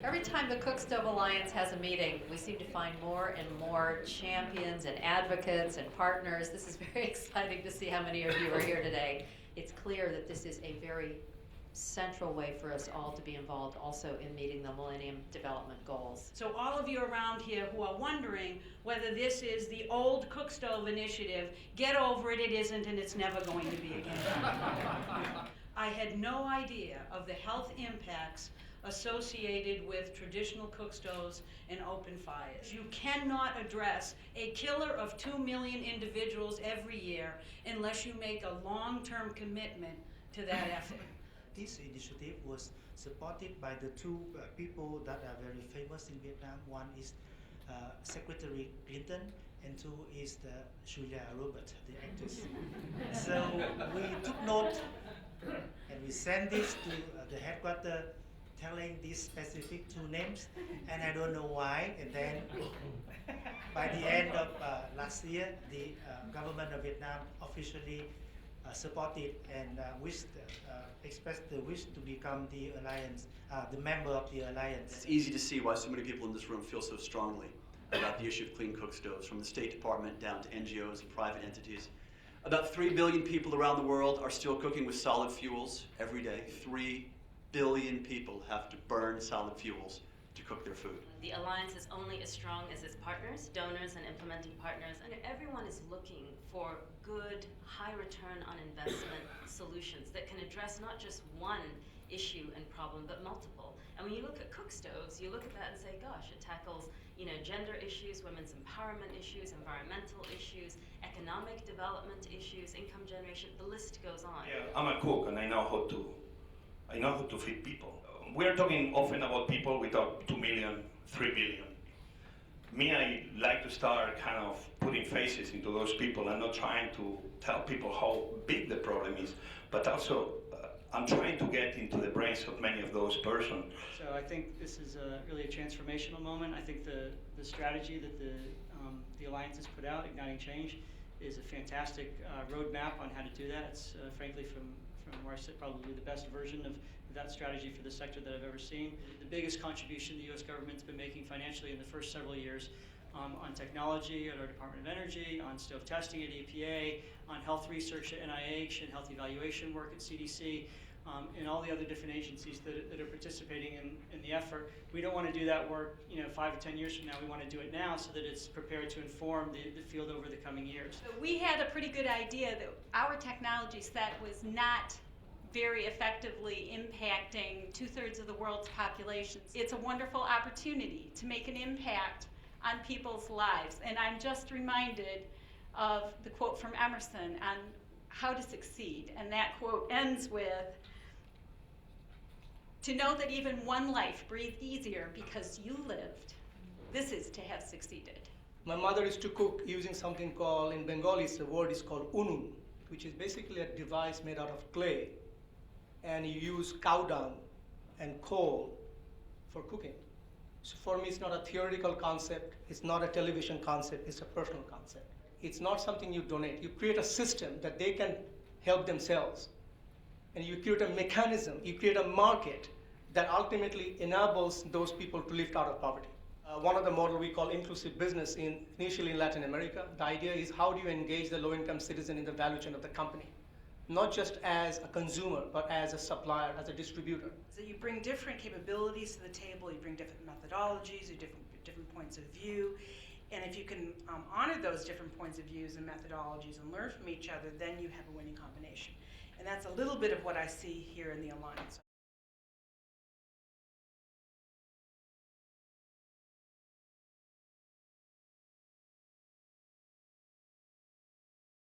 Every time the Cookstove Alliance has a meeting, we seem to find more and more champions and advocates and partners. This is very exciting to see how many of you are here today. It's clear that this is a very central way for us all to be involved also in meeting the Millennium Development Goals. So all of you around here who are wondering whether this is the old Cookstove initiative, get over it, it isn't, and it's never going to be again. I had no idea of the health impacts associated with traditional cookstoves and open fires. You cannot address a killer of 2 million individuals every year unless you make a long-term commitment to that effort. This initiative was supported by the two people that are very famous in Vietnam. One is Secretary Clinton, and two is the Julia Roberts, the actress. So we took note and we sent this to the headquarters, telling these specific two names, and I don't know why. And then by the end of last year, the government of Vietnam officially supported and expressed the wish to become the alliance, the member of the alliance. It's easy to see why so many people in this room feel so strongly about the issue of clean cookstoves, from the State Department down to NGOs and private entities. About 3 billion people around the world are still cooking with solid fuels every day. 3 billion people have to burn solid fuels to cook their food. The alliance is only as strong as its partners, donors, and implementing partners, and everyone is looking for good, high return on investment solutions that can address not just one issue and problem, but multiple. And when you look at cookstoves, you look at that and say, gosh, it tackles, gender issues, women's empowerment issues, environmental issues, economic development issues, income generation, the list goes on. Yeah, I'm a cook and I know how to feed people. We are talking often about people without 2 million, 3 billion. Me, I like to start kind of putting faces into those people and not trying to tell people how big the problem is, but also I'm trying to get into the brains of many of those persons. So I think this is really a transformational moment. I think the strategy that the Alliance has put out, Igniting Change, is a fantastic roadmap on how to do that. It's frankly from where I sit, probably the best version of that strategy for the sector that I've ever seen. The biggest contribution the U.S. government's been making financially in the first several years on technology at our Department of Energy, on stove testing at EPA, on health research at NIH, and health evaluation work at CDC, and all the other different agencies that are participating in the effort. We don't want to do that work 5 or 10 years from now. We want to do it now so that it's prepared to inform the field over the coming years. So we had a pretty good idea that our technology set was not very effectively impacting 2/3 of the world's population. It's a wonderful opportunity to make an impact on people's lives. And I'm just reminded of the quote from Emerson on how to succeed. And that quote ends with, "To know that even one life breathed easier because you lived, this is to have succeeded." My mother used to cook using something called, in Bengali, the word is called unun, which is basically a device made out of clay. And you use cow dung and coal for cooking. So for me, it's not a theoretical concept, it's not a television concept, it's a personal concept. It's not something you donate. You create a system that they can help themselves. And you create a mechanism, you create a market that ultimately enables those people to lift out of poverty. One of the model we call inclusive business initially in Latin America. The idea is how do you engage the low-income citizen in the value chain of the company? Not just as a consumer, but as a supplier, as a distributor. So you bring different capabilities to the table, you bring different methodologies, you different points of view, and if you can honor those different points of views and methodologies and learn from each other, then you have a winning combination. And that's a little bit of what I see here in the Alliance.